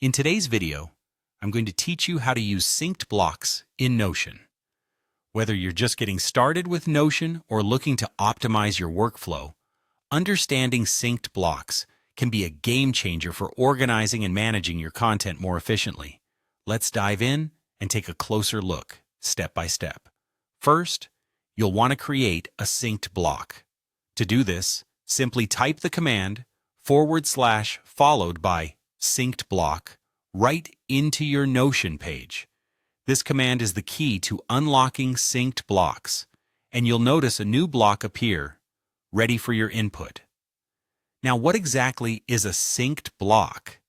In today's video, I'm going to teach you how to use synced blocks in Notion. Whether you're just getting started with Notion or looking to optimize your workflow, understanding synced blocks can be a game changer for organizing and managing your content more efficiently. Let's dive in and take a closer look, step by step. First, you'll want to create a synced block. To do this, simply type the command / followed by synced block right into your Notion page. This command is the key to unlocking synced blocks, and you'll notice a new block appear, ready for your input. Now, what exactly is a synced block?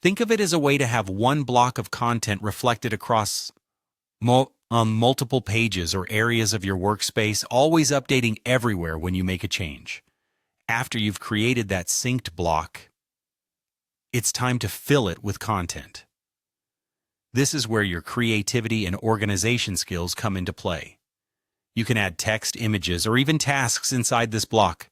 Think of it as a way to have one block of content reflected across multiple pages or areas of your workspace, always updating everywhere when you make a change. After you've created that synced block, it's time to fill it with content. This is where your creativity and organization skills come into play. You can add text, images, or even tasks inside this block.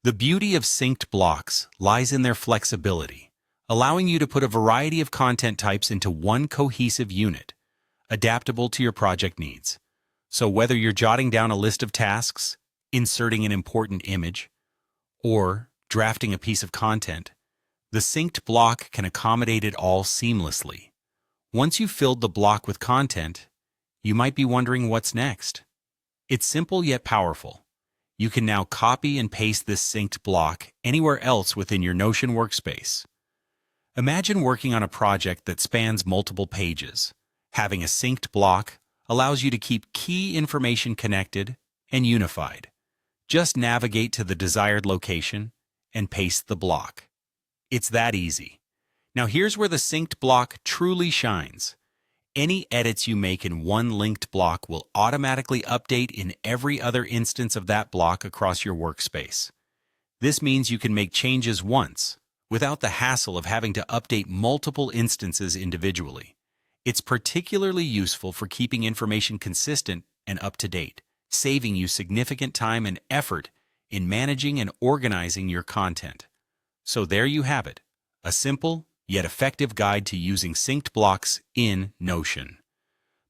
The beauty of synced blocks lies in their flexibility, allowing you to put a variety of content types into one cohesive unit, adaptable to your project needs. So whether you're jotting down a list of tasks, inserting an important image, or drafting a piece of content, the synced block can accommodate it all seamlessly. Once you've filled the block with content, you might be wondering what's next. It's simple yet powerful. You can now copy and paste this synced block anywhere else within your Notion workspace. Imagine working on a project that spans multiple pages. Having a synced block allows you to keep key information connected and unified. Just navigate to the desired location and paste the block. It's that easy. Now here's where the synced block truly shines. Any edits you make in one linked block will automatically update in every other instance of that block across your workspace. This means you can make changes once, without the hassle of having to update multiple instances individually. It's particularly useful for keeping information consistent and up to date, saving you significant time and effort in managing and organizing your content. So there you have it, a simple yet effective guide to using synced blocks in Notion.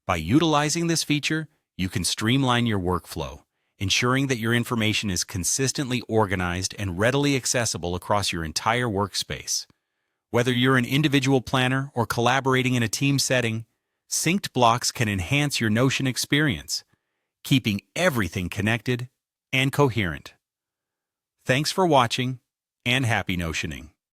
By utilizing this feature, you can streamline your workflow, ensuring that your information is consistently organized and readily accessible across your entire workspace. Whether you're an individual planner or collaborating in a team setting, synced blocks can enhance your Notion experience, keeping everything connected and coherent. Thanks for watching, and happy Notioning.